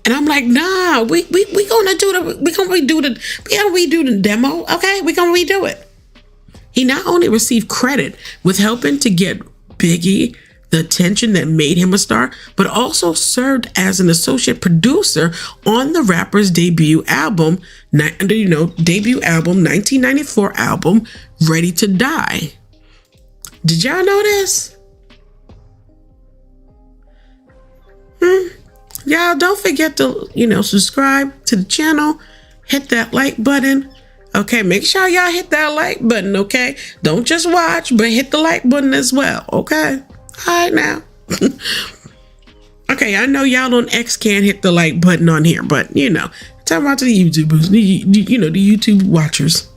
And I'm like, nah, we gonna redo the demo, okay? We gonna redo it. He not only received credit with helping to get Biggie the attention that made him a star, but also served as an associate producer on the rapper's debut album, 1994 album, Ready to Die. Did y'all know this? Y'all don't forget to, subscribe to the channel, hit that like button. Okay, make sure y'all hit that like button, okay? Don't just watch, but hit the like button as well, okay? All right now. Okay, I know y'all on X can't hit the like button on here, but talking about the YouTubers, the YouTube watchers.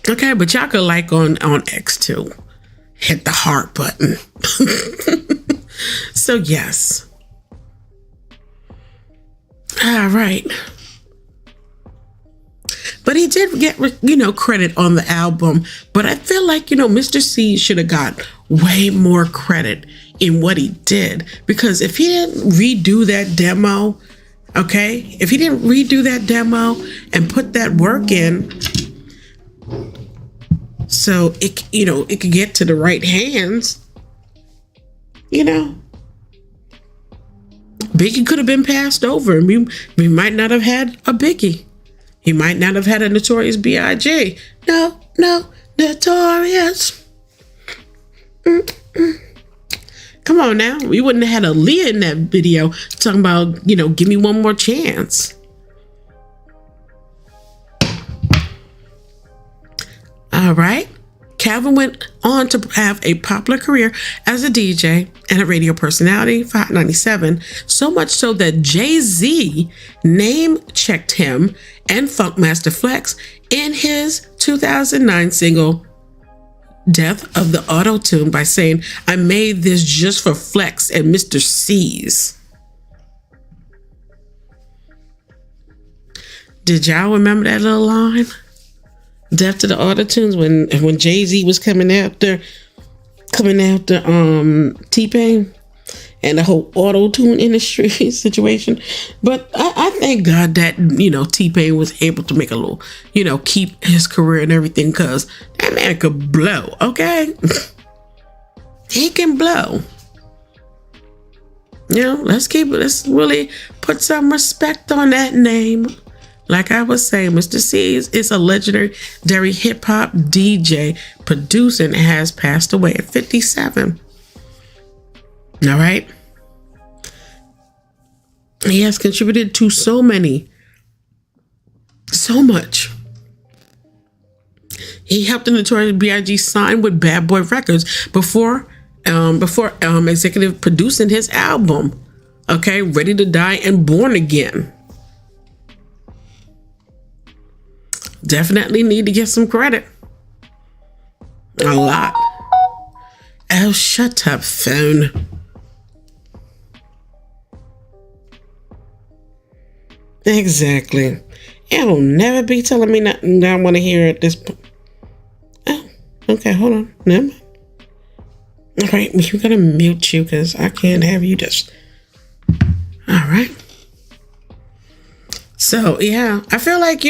Okay, but y'all can like on X too. Hit the heart button. So yes. All right. But he did get, credit on the album. But I feel like, Mr. C should have got way more credit in what he did. Because if he didn't redo that demo, okay? If he didn't redo that demo and put that work in, so it could get to the right hands, Biggie could have been passed over, and we might not have had a Biggie. He might not have had a Notorious B.I.G. No, Notorious. Come on now. We wouldn't have had a Leah in that video talking about, give me one more chance. All right. Calvin went on to have a popular career as a DJ and a radio personality for Hot 97, so much so that Jay-Z name-checked him and Funkmaster Flex in his 2009 single, Death of the Auto-Tune, by saying, I made this just for Flex and Mr. C's. Did y'all remember that little line? Death to the Auto-Tunes when Jay-Z was coming after T-Pain and the whole auto-tune industry situation. But I thank God that, T-Pain was able to make a little, keep his career and everything, because that man could blow, okay? He can blow. Let's really put some respect on that name. Like I was saying, Mr. C is a legendary hip-hop DJ, producer, and has passed away at 57. All right? He has contributed to so much. He helped the Notorious B.I.G. sign with Bad Boy Records before executive producing his album, okay, Ready to Die and Born Again. Definitely need to get some credit. A lot. Oh, shut up, phone. Exactly. It'll never be telling me nothing that I want to hear at this point. Oh, okay, hold on. Never mind. All right, we're going to mute you because I can't have you just... All right. So, yeah, I feel like,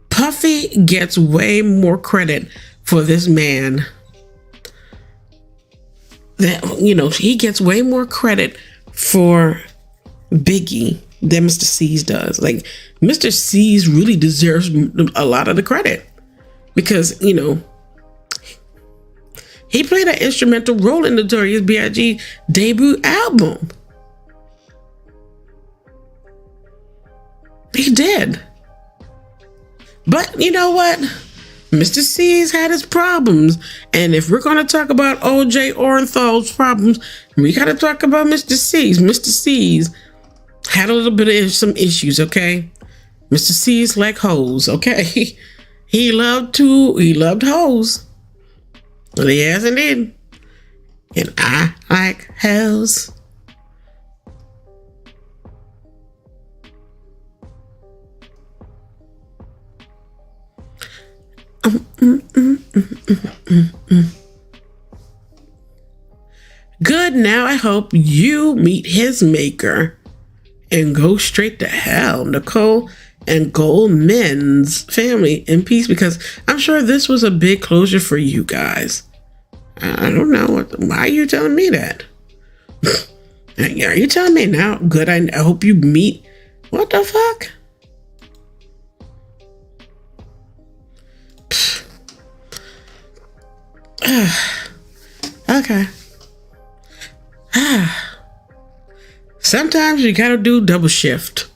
Puffy gets way more credit for this man. That, he gets way more credit for Biggie than Mr. C's does. Like, Mr. C's really deserves a lot of the credit. because, you know, he played an instrumental role in Notorious B.I.G. debut album. He did. But you know what? Mr. C's had his problems. And if we're going to talk about O.J. Orenthal's problems, we got to talk about Mr. C's. Mr. C's had a little bit of some issues, okay? Mr. C's like hoes, okay? He loved hoes. Well, yes, indeed. And I like hoes. Good, now I hope you meet his maker and go straight to hell, Nicole and Goldman's family in peace, because I'm sure this was a big closure for you guys. I don't know. Why are you telling me that? Are you telling me now? Good, I hope you meet. What the fuck? Okay. Sometimes you gotta do double shift.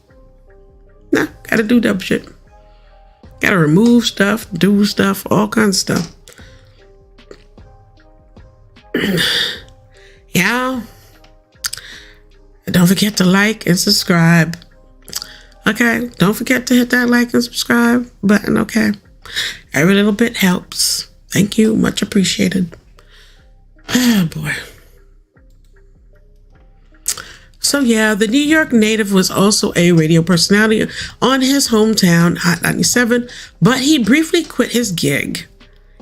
Nah, gotta do double shift. Gotta remove stuff, do stuff, all kinds of stuff. Y'all, don't forget to like and subscribe. Okay, don't forget to hit that like and subscribe button, okay? Every little bit helps. Thank you, much appreciated. Oh boy. So yeah, the New York native was also a radio personality on his hometown Hot 97, but he briefly quit his gig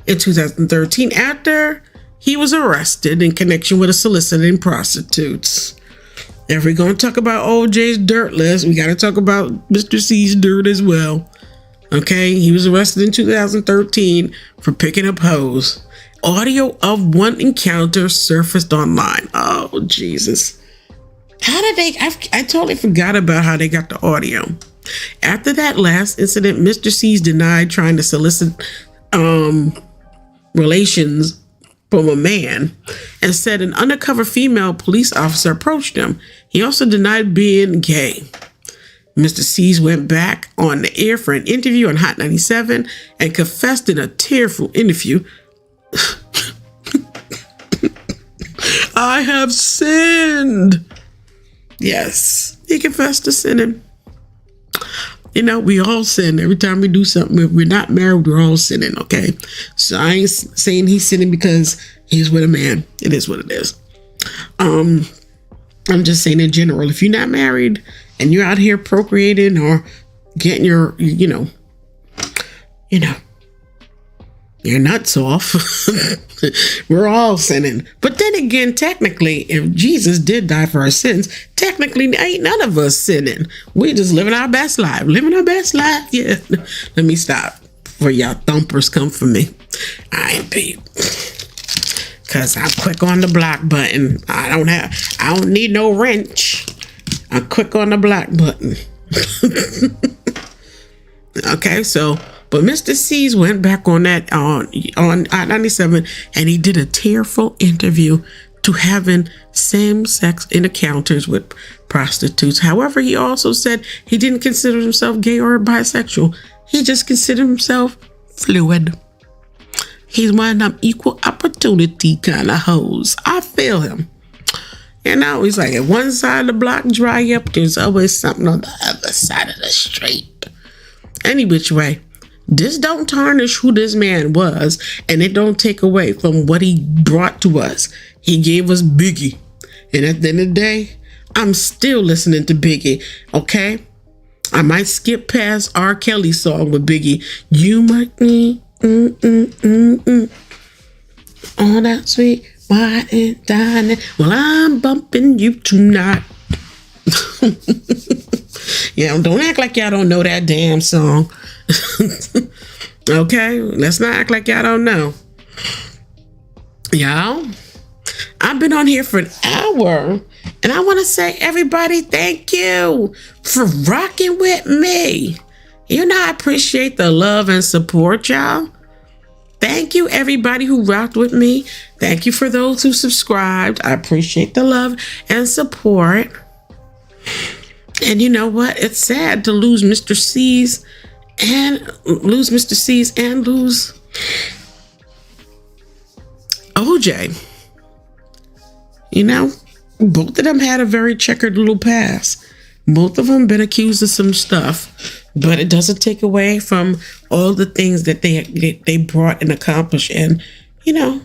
in 2013 after he was arrested in connection with soliciting prostitutes. If we're going to talk about OJ's dirt list, we got to talk about Mr. C's dirt as well. Okay, he was arrested in 2013 for picking up hoes. Audio of one encounter surfaced online. Oh, Jesus. How did they? I totally forgot about how they got the audio. After that last incident, Mr. C's denied trying to solicit relations from a man and said an undercover female police officer approached him. He also denied being gay. Mr. C's went back on the air for an interview on Hot 97 and confessed in a tearful interview, I have sinned. Yes, he confessed to sinning. You know, we all sin every time we do something. If we're not married, we're all sinning, okay? So I ain't saying he's sinning because he's with a man. It is what it is. I'm just saying in general, if you're not married and you're out here procreating or getting your, your nuts off, we're all sinning. But then again, technically, if Jesus did die for our sins, technically ain't none of us sinning. We just living our best life. Yeah. Let me stop before y'all thumpers come for me. I ain't peep. Cause I'm quick on the block button. I don't need no wrench. I'm quick on the block button. Okay, so but Mr. C's went back on that on I-97 and he did a tearful interview to having same-sex encounters with prostitutes. However, he also said he didn't consider himself gay or bisexual. He just considered himself fluid. He's one of them equal opportunity kind of hoes. I feel him. You know, he's like, if one side of the block dry up, there's always something on the other side of the street. Any which way, this don't tarnish who this man was, and it don't take away from what he brought to us. He gave us Biggie. And at the end of the day, I'm still listening to Biggie, okay? I might skip past R. Kelly's song with Biggie. You might need all that sweet wine and dining. Well, I'm bumping you tonight. Yeah, don't act like y'all don't know that damn song. Okay, let's not act like y'all don't know. Y'all, I've been on here for an hour, and I want to say, everybody, thank you for rocking with me. You know, I appreciate the love and support, y'all. Thank you, everybody who rocked with me. Thank you for those who subscribed. I appreciate the love and support. And you know what? It's sad to lose Mr. C's and lose OJ. You know, both of them had a very checkered little past. Both of them been accused of some stuff, but it doesn't take away from all the things that they brought and accomplished. And, you know,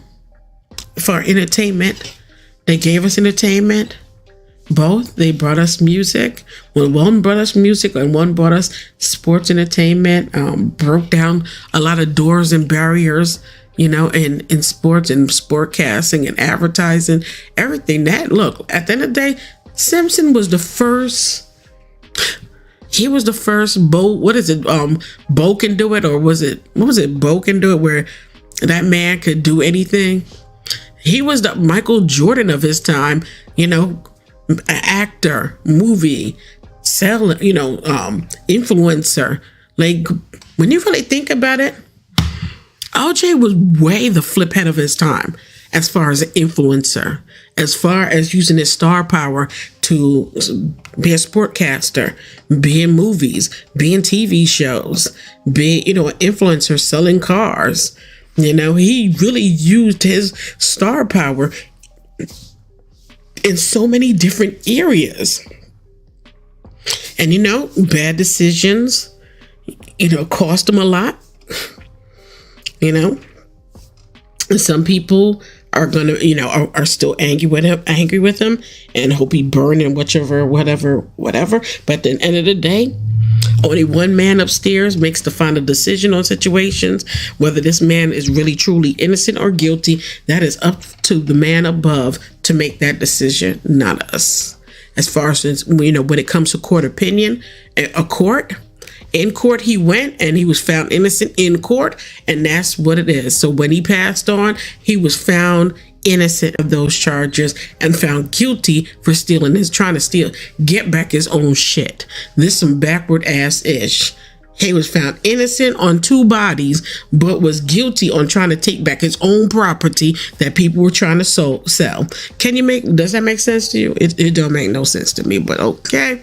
for entertainment, they gave us entertainment. Both, they brought us music. Well, one brought us music and one brought us sports entertainment, broke down a lot of doors and barriers, you know, in sports and sportcasting and advertising, everything. That, look, at the end of the day, Simpson was the first. He was the first Bo can do it, or what was it Bo can do it, where that man could do anything. He was the Michael Jordan of his time, you know, actor, movie, influencer. Like, when you really think about it, OJ was way the flip head of his time as far as an influencer, as far as using his star power to be a sportcaster, be in movies, be in TV shows, be, you know, an influencer selling cars. You know, he really used his star power in so many different areas. And, you know, bad decisions, you know, cost him a lot. You know, and some people are gonna, you know, are still angry with him, and hope he burned and whatever. But at the end of the day, only one man upstairs makes the final decision on situations. Whether this man is really truly innocent or guilty, that is up to the man above to make that decision, not us. As far as, you know, when it comes to court opinion, in court he went and he was found innocent in court, and that's what it is. So when he passed on, he was found innocent of those charges and found guilty for trying to get back his own shit. This some backward ass ish. He was found innocent on 2 bodies, but was guilty on trying to take back his own property that people were trying to sell. Does that make sense to you? It don't make no sense to me, but okay.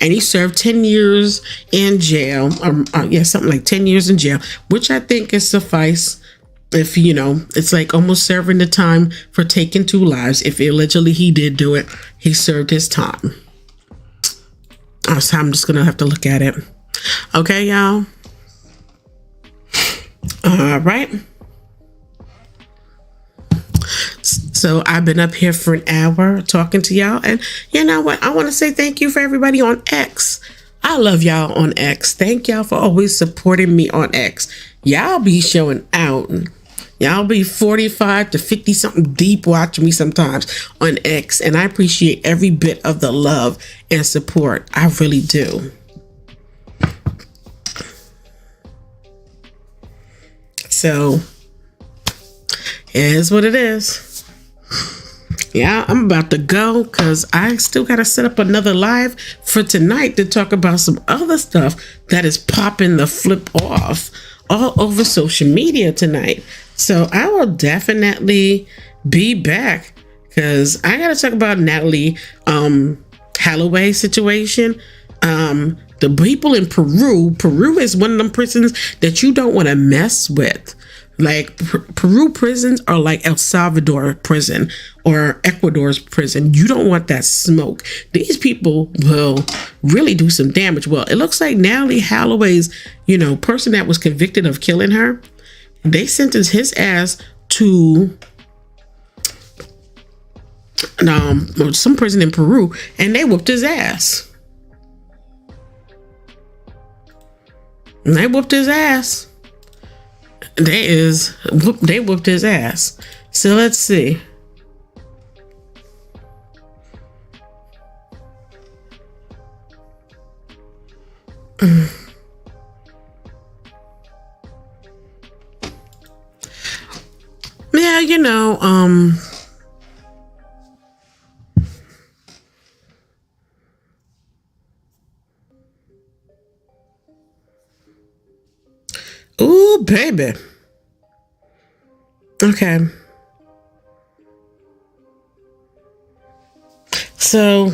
And he served 10 years in jail, something like 10 years in jail, which I think is suffice. If, you know, it's like almost serving the time for taking 2 lives. If allegedly he did do it, he served his time. So I'm just going to have to look at it. Okay, y'all. All right. So I've been up here for an hour talking to y'all. And you know what? I want to say thank you for everybody on X. I love y'all on X. Thank y'all for always supporting me on X. Y'all be showing out. Y'all be 45 to 50 something deep watching me sometimes on X. And I appreciate every bit of the love and support. I really do. So it is what it is. Yeah, I'm about to go because I still got to set up another live for tonight to talk about some other stuff that is popping the flip off all over social media tonight. So I will definitely be back because I got to talk about Natalie Holloway situation. The people in Peru is one of them prisons that you don't want to mess with. Like Peru prisons are like El Salvador prison or Ecuador's prison. You don't want that smoke. These people will really do some damage. Well, it looks like Natalie Holloway's, you know, person that was convicted of killing her, they sentenced his ass to some prison in Peru, and they whooped his ass. They whooped his ass. They whooped his ass. So let's see. Yeah, you know, ooh, baby. Okay. So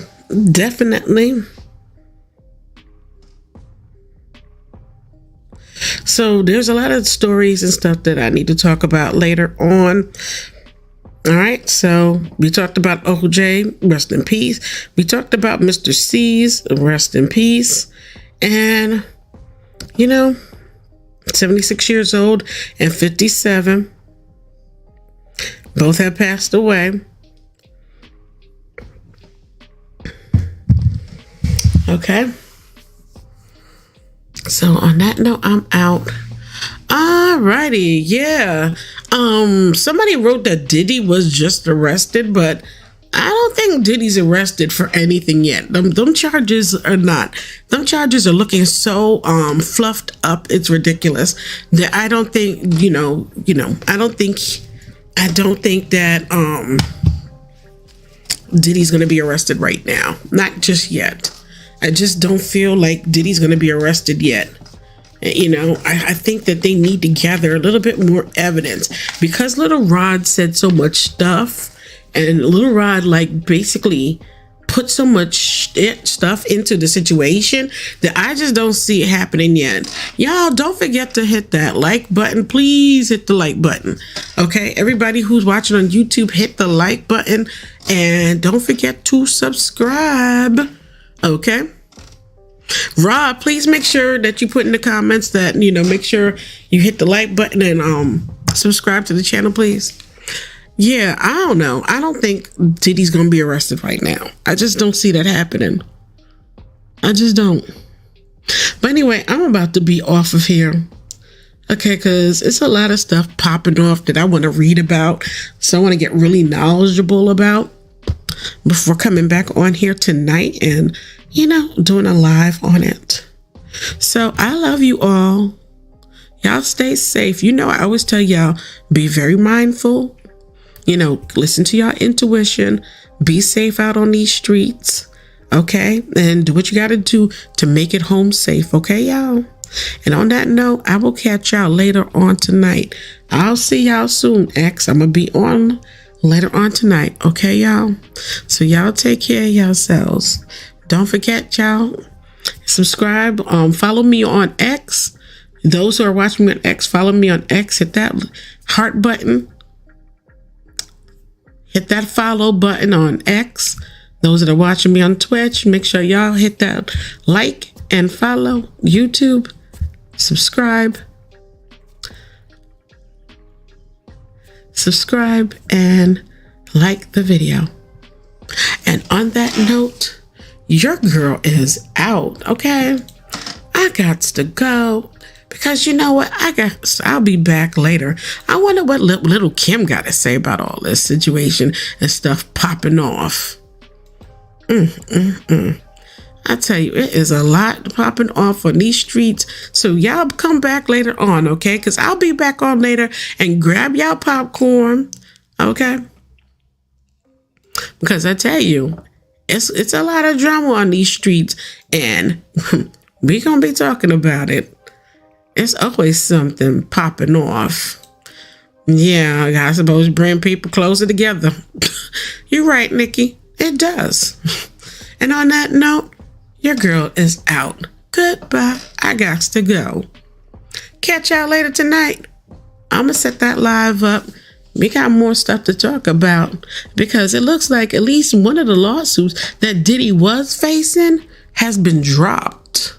definitely. So there's a lot of stories and stuff that I need to talk about later on. All right. So we talked about OJ, rest in peace. We talked about Mr. C's, rest in peace. And, 76 years old and 57. Both have passed away. Okay. So on that note, I'm out. Alrighty, yeah. Somebody wrote that Diddy was just arrested, but I don't think Diddy's arrested for anything yet. Them charges are not. Them charges are looking so fluffed up. It's ridiculous. That I don't think, I don't think that Diddy's gonna be arrested right now. Not just yet. I just don't feel like Diddy's gonna be arrested yet. I think that they need to gather a little bit more evidence because Little Rod said so much stuff, and Little Rod basically put so much stuff into the situation that I just don't see it happening yet. Y'all don't forget to hit that like button. Please hit the like button. Okay, everybody who's watching on YouTube, hit the like button and don't forget to subscribe. Okay. Rob, please make sure that you put in the comments that, make sure you hit the like button and subscribe to the channel, please. Yeah, I don't know. I don't think Diddy's going to be arrested right now. I just don't see that happening. I just don't. But anyway, I'm about to be off of here. Okay, because it's a lot of stuff popping off that I want to read about. So I want to get really knowledgeable about before coming back on here tonight and doing a live on it. So I love you all. Y'all stay safe. I always tell y'all, be very mindful. Listen to your intuition. Be safe out on these streets. Okay? And do what you got to do to make it home safe. Okay, y'all? And on that note, I will catch y'all later on tonight. I'll see y'all soon, X. I'm going to be on later on tonight. Okay, y'all? So y'all take care of yourselves. Don't forget, y'all, subscribe, follow me on X. Those who are watching me on X, follow me on X. Hit that heart button. Hit that follow button on X. Those that are watching me on Twitch, make sure y'all hit that like and follow. YouTube, subscribe. Subscribe and like the video. And on that note, your girl is out, okay? I got to go because you know what? I'll be back later. I wonder what little Kim got to say about all this situation and stuff popping off. I tell you, it is a lot popping off on these streets. So y'all come back later on, okay? Because I'll be back on later and grab y'all popcorn, okay? Because I tell you, it's a lot of drama on these streets, and we're going to be talking about it. It's always something popping off. Yeah, I suppose bring people closer together. You're right, Nikki. It does. And on that note, your girl is out. Goodbye. I got to go. Catch y'all later tonight. I'm going to set that live up. We got more stuff to talk about because it looks like at least one of the lawsuits that Diddy was facing has been dropped.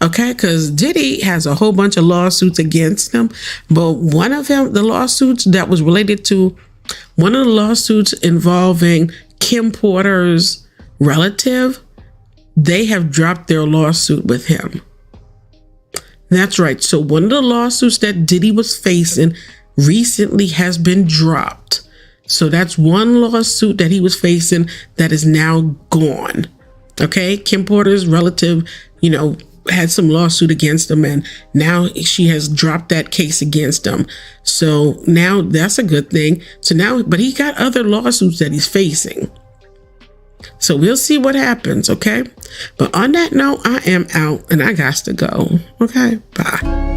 Okay, because Diddy has a whole bunch of lawsuits against him, but one of the lawsuits that was related to one of the lawsuits involving Kim Porter's relative, they have dropped their lawsuit with him. That's right. So one of the lawsuits that Diddy was facing recently has been dropped. So that's one lawsuit that he was facing that is now gone. Okay, Kim Porter's relative, had some lawsuit against him, and now she has dropped that case against him. So now that's a good thing. So now, but he got other lawsuits that he's facing. So we'll see what happens, okay? But on that note, I am out and I got to go. Okay, bye.